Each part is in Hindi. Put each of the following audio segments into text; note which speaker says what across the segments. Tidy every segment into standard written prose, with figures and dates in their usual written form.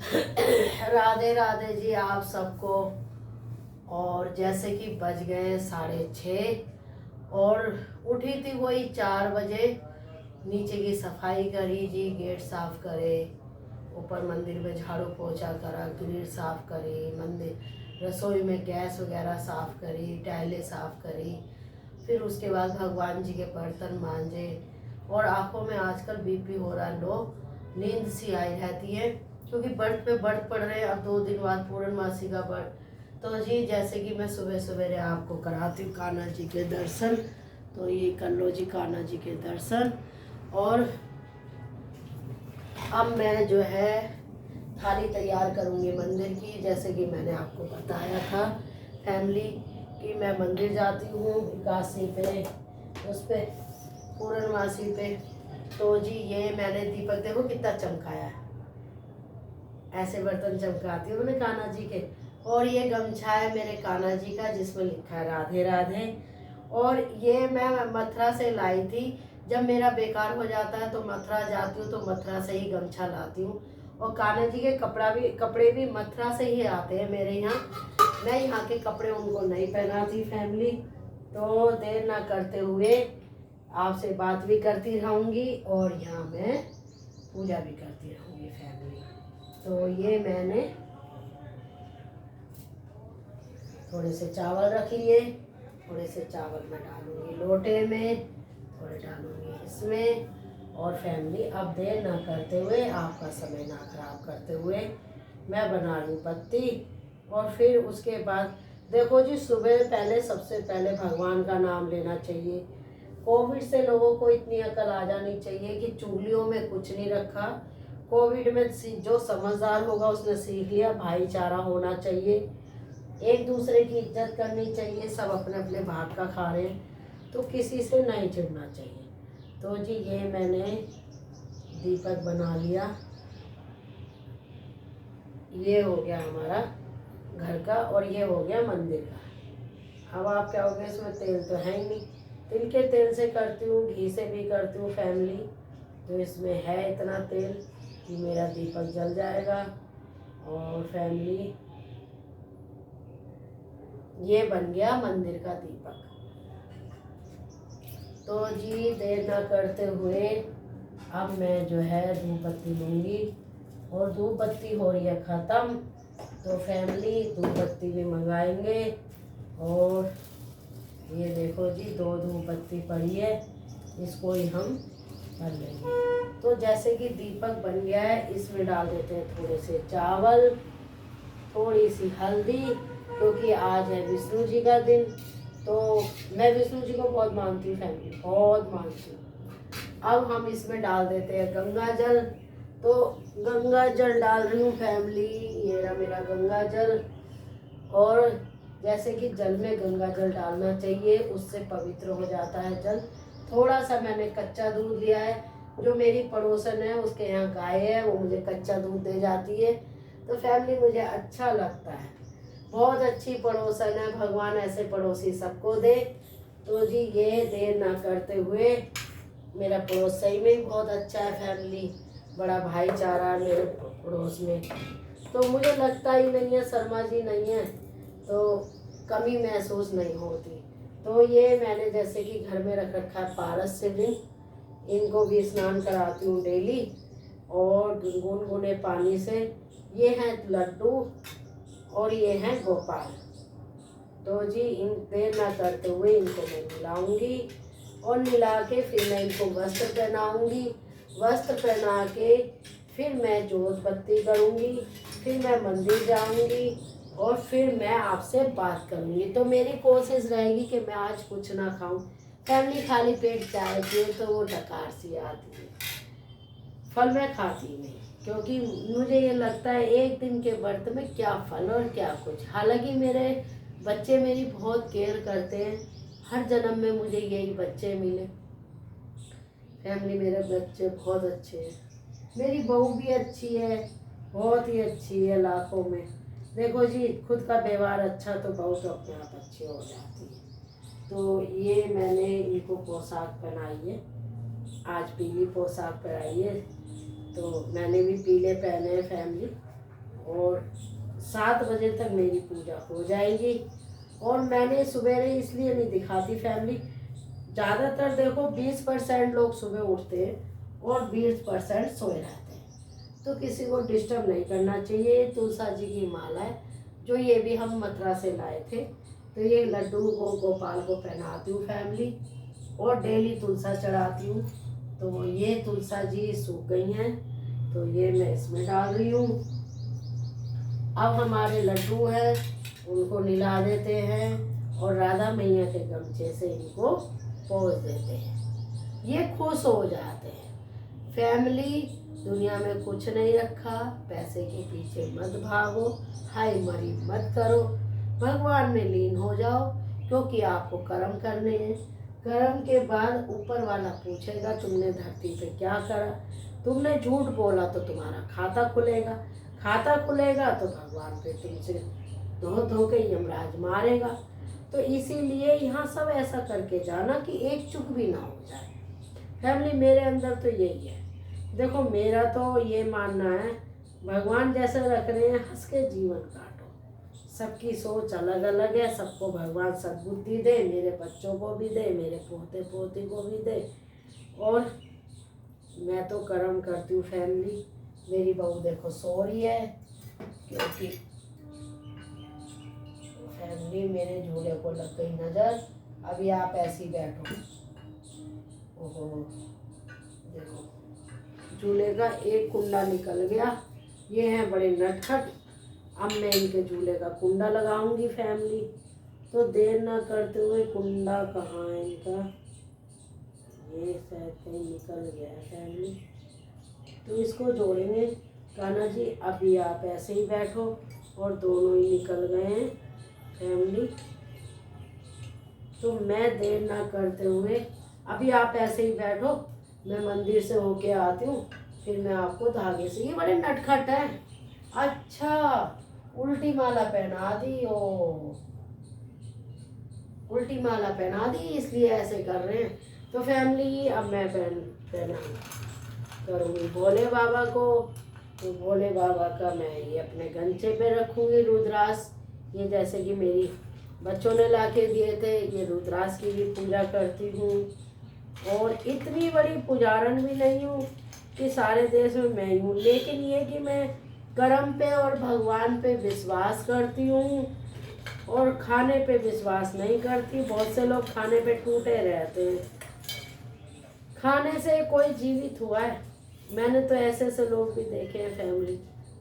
Speaker 1: राधे राधे जी आप सबको। और जैसे कि बज गए 6:30 और उठी थी वही 4 बजे। नीचे की सफाई करी जी, गेट साफ करे, ऊपर मंदिर में झाड़ू पोछा करा, ग्रिल साफ करी, मंदिर रसोई में गैस वगैरह साफ करी, टाइलें साफ करी। फिर उसके बाद भगवान जी के बर्तन मांजे। और आंखों में आजकल बीपी हो रहा है लो, नींद सी आई रहती है क्योंकि व्रत पे व्रत पड़ रहे हैं। अब 2 दिन बाद पूर्णमासी का व्रत। तो जी जैसे कि मैं सुबह सवेरे आपको कराती हूँ कान्हा जी के दर्शन, तो ये कर लो जी कान्हा जी के दर्शन। और अब मैं जो है थाली तैयार करूँगी मंदिर की, जैसे कि मैंने आपको बताया था फैमिली कि मैं मंदिर जाती हूँ एकादशी पे, उस पर पूर्णमासी पे। तो जी ये मैंने दीपक देखो कितना चमकाया है, ऐसे बर्तन चमकाती हूँ मैं कान्हा जी के। और ये गमछा है मेरे कान्हा जी का जिसमें लिखा है राधे राधे। और ये मैं मथुरा से लाई थी। जब मेरा बेकार हो जाता है तो मथुरा जाती हूँ तो मथुरा से ही गमछा लाती हूँ। और कान्हा जी के कपड़े भी मथुरा से ही आते हैं मेरे यहाँ। मैं यहाँ के कपड़े उनको नहीं पहनाती फैमिली। तो देर ना करते हुए आपसे बात भी करती रहूँगी और यहाँ मैं पूजा भी करती रहूँगी फैमिली। तो ये मैंने थोड़े से चावल रख लिए, थोड़े से चावल मैं डालूंगी लोटे में, थोड़े डालूंगी इसमें। और फैमिली अब देर ना करते हुए, आपका समय ना खराब करते हुए मैं बना लूँ बत्ती। और फिर उसके बाद देखो जी सुबह पहले सबसे पहले भगवान का नाम लेना चाहिए। कोविड से लोगों को इतनी अकल आ जानी चाहिए कि चुगलियों में कुछ नहीं रखा। कोविड में जो समझदार होगा उसने सीख लिया, भाईचारा होना चाहिए, एक दूसरे की इज्जत करनी चाहिए। सब अपने अपने भाग का खा रहे हैं तो किसी से नहीं चिढ़ना चाहिए। तो जी ये मैंने दीपक बना लिया, ये हो गया हमारा घर का और ये हो गया मंदिर का। अब आप क्या हो गया, इसमें तेल तो है ही नहीं, तिल के तेल से करती हूँ, घी से भी करती हूँ फैमिली। तो इसमें है इतना तेल कि मेरा दीपक जल जाएगा। और फैमिली ये बन गया मंदिर का दीपक। तो जी देर ना करते हुए अब मैं जो है धूप बत्ती लूँगी। और धूप बत्ती हो रही है ख़त्म, तो फैमिली धूप बत्ती भी मंगाएंगे। और ये देखो जी 2 धूप बत्ती पड़ी है, इसको ही हम कर लेंगे। तो जैसे कि दीपक बन गया है, इसमें डाल देते हैं थोड़े से चावल, थोड़ी सी हल्दी, क्योंकि आज है विष्णु जी का दिन। तो मैं विष्णु जी को बहुत मानती हूँ फैमिली, बहुत मानती हूँ। अब हम इसमें डाल देते हैं गंगा जल। तो गंगा जल डाल रही हूँ फैमिली, ये रहा मेरा गंगा जल। और जैसे कि जल में गंगा जल डालना चाहिए, उससे पवित्र हो जाता है जल। थोड़ा सा मैंने कच्चा दूध लिया है, जो मेरी पड़ोसन है उसके यहाँ गाय है, वो मुझे कच्चा दूध दे जाती है। तो फैमिली मुझे अच्छा लगता है, बहुत अच्छी पड़ोसन है, भगवान ऐसे पड़ोसी सबको दे। तो जी ये देर ना करते हुए, मेरा पड़ोस सही में बहुत अच्छा है फैमिली, बड़ा भाईचारा मेरे पड़ोस में। तो मुझे लगता ही नहीं है शर्मा जी नहीं है तो कमी महसूस नहीं होती। तो ये मैंने जैसे कि घर में रख रखा है पारस शिवलिंग, इनको भी स्नान कराती हूँ डेली और गुनगुने पानी से। ये हैं लड्डू और ये हैं गोपाल। तो जी इन देर ना करते हुए इनको मैं मिलाऊंगी और मिला के फिर मैं इनको वस्त्र पहनाऊंगी। वस्त्र पहना के फिर मैं जोत बत्ती करूंगी, फिर मैं मंदिर जाऊंगी और फिर मैं आपसे बात करूंगी। तो मेरी कोशिश रहेगी कि मैं आज कुछ ना खाऊं फैमिली, खाली पेट चाय पिए तो वो डकार सी आती है। फल मैं खाती नहीं क्योंकि मुझे ये लगता है एक दिन के व्रत में क्या फल और क्या कुछ। हालांकि मेरे बच्चे मेरी बहुत केयर करते हैं, हर जन्म में मुझे यही बच्चे मिले फैमिली, मेरे बच्चे बहुत अच्छे हैं। मेरी बहू भी अच्छी है, बहुत ही अच्छी है लाखों में। देखो जी खुद का व्यवहार अच्छा तो बहू तो अपने आप अच्छी हो जाती है। तो ये मैंने इनको पोशाक पहनाई है, आज पीली पोशाक पहनाई है। तो मैंने भी पीले पहने हैं फैमिली। और 7 बजे तक मेरी पूजा हो जाएगी। और मैंने सवेरे इसलिए नहीं दिखाती फैमिली, ज़्यादातर देखो 20% लोग सुबह उठते हैं और 20% सोए रहते हैं, तो किसी को डिस्टर्ब नहीं करना चाहिए। तुलसा जी की माला है जो ये भी हम मथुरा से लाए थे, तो ये लड्डू को गोपाल को पहनाती हूँ फैमिली, और डेली तुलसा चढ़ाती हूँ। तो ये तुलसा जी सूख गई हैं, तो ये मैं इसमें डाल रही हूँ। अब हमारे लड्डू हैं उनको निला देते हैं और राधा मैया के गमछे से इनको पोंछ देते हैं, ये खुश हो जाते हैं। फैमिली, दुनिया में कुछ नहीं रखा, पैसे के पीछे मत भागो, हाय मरी मत करो, भगवान में लीन हो जाओ, क्योंकि आपको कर्म करने हैं। कर्म के बाद ऊपर वाला पूछेगा तुमने धरती पे क्या करा। तुमने झूठ बोला तो तुम्हारा खाता खुलेगा, खाता खुलेगा तो भगवान पे तुमसे धो के यमराज मारेगा। तो इसीलिए यहाँ सब ऐसा करके जाना कि एक चुक भी ना हो जाए। फैमिली, मेरे अंदर तो यही है। देखो, मेरा तो ये मानना है, भगवान जैसे रख रहे हैं हंस के जीवन काटो। सबकी सोच अलग अलग है, सबको भगवान सद्बुद्धि दे, मेरे बच्चों को भी दे, मेरे पोते पोती को भी दे। और मैं तो कर्म करती हूँ फैमिली। मेरी बहू देखो सो रही है, क्योंकि फैमिली मेरे झूले को लग गई नज़र। अभी आप ऐसे ही बैठो। ओहो, देखो झूले का एक कुंडा निकल गया। ये हैं बड़े नटखट। अब मैं इनके झूले का कुंडा लगाऊंगी फैमिली। तो देर ना करते हुए, कुंडा कहाँ है इनका, ये शायद कहीं निकल गया है फैमिली, तो इसको जोड़ेंगे। कान्हा जी अभी आप ऐसे ही बैठो, और दोनों ही निकल गए हैं फैमिली। तो मैं देर ना करते हुए, अभी आप ऐसे ही बैठो, मैं मंदिर से होके आती हूँ, फिर मैं आपको धागे से, ये बड़े नटखट है। अच्छा, उल्टी माला पहना दी, ओ उल्टी माला पहना दी, इसलिए ऐसे कर रहे हैं। तो फैमिली, अब मैं पहना करूँगी भोले बाबा को। तो भोले बाबा का मैं ये अपने गंचे पे रखूँगी रुद्राक्ष। ये जैसे कि मेरी बच्चों ने ला के दिए थे, ये रुद्राक्ष की भी पूजा करती हूँ। और इतनी बड़ी पुजारन भी नहीं हूँ कि सारे देश में मैं ही हूँ, लेकिन ये कि मैं कर्म पे और भगवान पे विश्वास करती हूँ, और खाने पे विश्वास नहीं करती। बहुत से लोग खाने पे टूटे रहते हैं। खाने से कोई जीवित हुआ है? मैंने तो ऐसे ऐसे लोग भी देखे हैं फैमिली,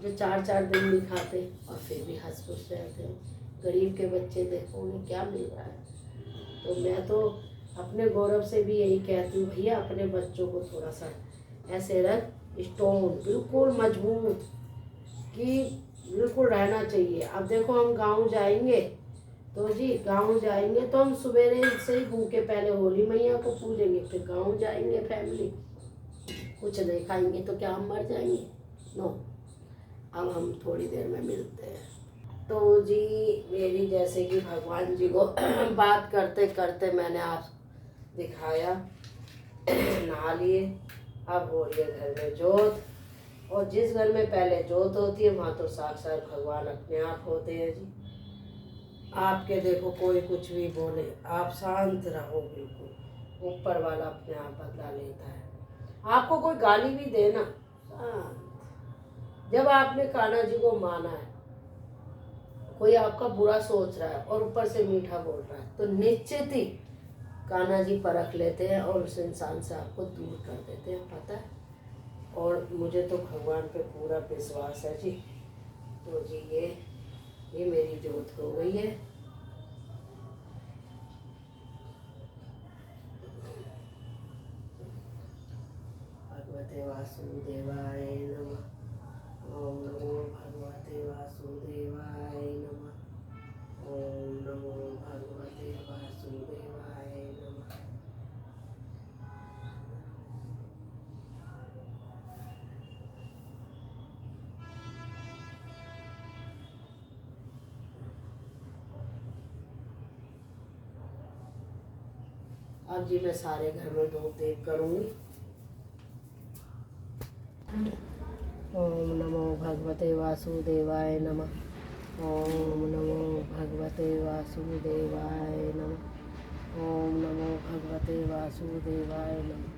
Speaker 1: जो 4-4 दिन नहीं खाते और फिर भी हंस खुश रहते हैं। गरीब के बच्चे देखो, उन्हें क्या मिल रहा है। तो मैं तो अपने गौरव से भी यही कहती हूँ, भैया अपने बच्चों को थोड़ा सा ऐसे रख, स्टोन बिल्कुल मजबूत, कि बिल्कुल रहना चाहिए। अब देखो, हम गांव जाएंगे, तो जी गांव जाएंगे तो हम सवेरे से ही भूखे पहले होली मैया को पूजेंगे, फिर गांव जाएंगे फैमिली। कुछ नहीं खाएंगे तो क्या हम मर जाएंगे? नो। अब हम थोड़ी देर में मिलते हैं। तो जी मेरी, जैसे कि भगवान जी को बात करते करते मैंने आप दिखाया, नहा लिए। अब हो रही है घर में जोत, और जिस घर में पहले जोत होती है वहाँ तो साक्षात भगवान अपने आप होते हैं जी। आपके देखो कोई कुछ भी बोले, आप शांत रहो बिल्कुल, ऊपर वाला अपने आप बदला लेता है। आपको कोई गाली भी देना, शांत। जब आपने कान्हा जी को माना है, कोई आपका बुरा सोच रहा है और ऊपर से मीठा बोल रहा है, तो निश्चित ही कान्हा जी परख लेते हैं और उस इंसान से आपको दूर कर देते हैं, पता है। और मुझे तो भगवान पे पूरा विश्वास है जी। तो जी ये मेरी जोत हो गई है। भगवते वासुदेवाय नमः। ओम नमो भगवते वासुदेवाय नमः। ओम नमो भगवते वासुदेवाय नमः। अब जी मैं सारे घर में धूप दीप करूँगी। ओम नमो भगवते वासुदेवाय नमः। ओम नमो भगवते वासुदेवाय नमः। ओम नमो भगवते वासुदेवाय नमः।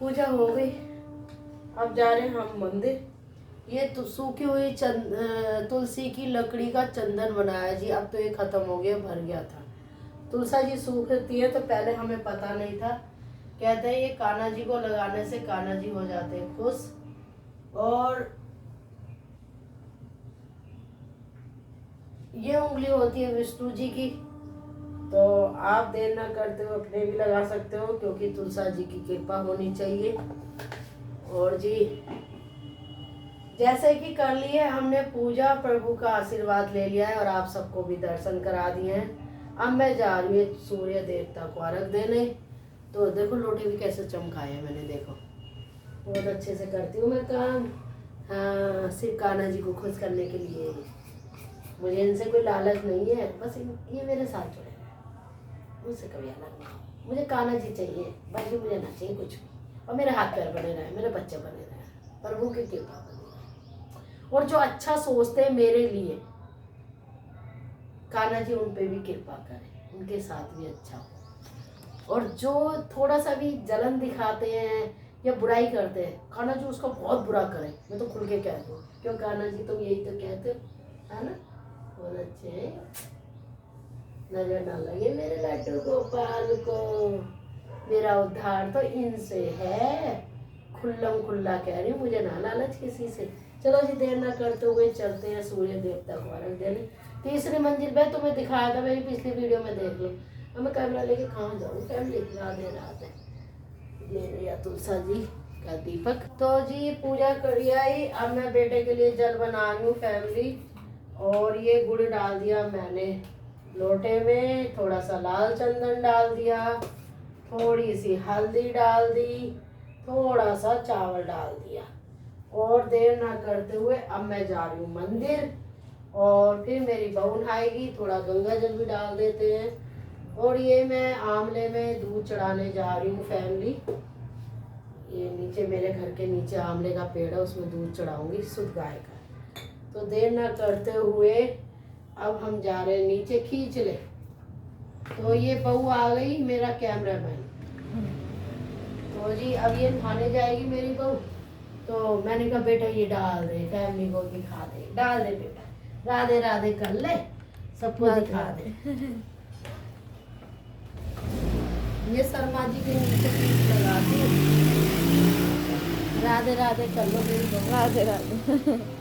Speaker 1: पूजा हो गई, अब जा रहे हैं हम मंदिर। ये तो सूखी हुई तुलसी की लकड़ी का चंदन बनाया जी। अब तो ये खत्म हो गया, भर गया था। तुलसा जी सूखती है तो पहले हमें पता नहीं था। कहते हैं ये कान्हा जी को लगाने से कान्हा जी हो जाते हैं खुश। और ये उंगली होती है विष्णु जी की, तो आप देर ना करते हो अपने भी लगा सकते हो, क्योंकि तुलसा जी की कृपा होनी चाहिए। और जी जैसे कि कर लिए हमने पूजा, प्रभु का आशीर्वाद ले लिया है और आप सबको भी दर्शन करा दिए हैं। अब मैं जा रही हूँ सूर्य देवता को अर्घ देने। तो देखो लोटे भी कैसे चमकाए हैं मैंने, देखो बहुत अच्छे से करती हूँ मैं काम। हाँ, सिर्फ कान्हा जी को खुश करने के लिए। मुझे इनसे कोई लालच नहीं है, बस ये मेरे साथ जुड़े हैं, मुझसे कभी अलग नहीं। मुझे कान्हा जी चाहिए, बाकी मुझे ना चाहिए कुछ भी। और मेरे हाथ पैर बने रहे, मेरे बच्चे बने रहे, प्रभु की कृपा बनी रहे। और जो अच्छा सोचते हैं मेरे लिए, कान्हा जी उन पे भी कृपा करें, उनके साथ भी अच्छा हो। और जो थोड़ा सा भी जलन दिखाते हैं या बुराई करते हैं, कान्हा जी उसका बहुत बुरा करें। मैं तो खुल के कह दूँ, क्यों कान्हा जी तुम यही तो कहते हो, है ना। बहुत अच्छे हैं, नजर ना लगे मेरे लड्डू गोपाल को। मेरा उद्धार तो इनसे है, खुल्लम खुल्ला कह रही हूँ, मुझे ना लालच किसी से। चलो जी देर ना करते हुए चलते हैं सूर्य देवता को अर्घ देने। तीसरी मंजिल पे तुम्हें दिखाया था मेरी पिछली वीडियो में, देख लो। अब मैं कैमरा लेके कहाँ जाऊँ, फैमिली राधे राधे। ये भैया तुलसा जी का दीपक। तो जी पूजा करी आई, अब मैं बेटे के लिए जल बना रही हूँ फैमिली। और ये गुड़ डाल दिया मैंने लोटे में, थोड़ा सा लाल चंदन डाल दिया, थोड़ी सी हल्दी डाल दी, थोड़ा सा चावल डाल दिया। और देर ना करते हुए अब मैं जा रही हूँ मंदिर। और फिर मेरी बहू आएगी, थोड़ा गंगा जल भी डाल देते हैं। और ये मैं आमले में दूध चढ़ाने जा रही हूँ फैमिली। ये नीचे मेरे घर के नीचे आमले का पेड़ है, उसमें दूध चढ़ाऊंगी शुद्ध गाय का। तो देर ना करते हुए अब हम जा रहे हैं नीचे, खींच ले। तो ये बहू आ गई, मेरा कैमरामैन। तो जी अब ये नहाने जाएगी मेरी बहू। तो मैंने कहा बेटा ये डाल दे, फैमिली को दिखा दे, डाल दे बेटा, राधे राधे कर ले, सबको दिखा दे। ये शर्मा जी के नीचे पीस लगा दी, राधे राधे कर लो मेरी बहू, राधे राधे।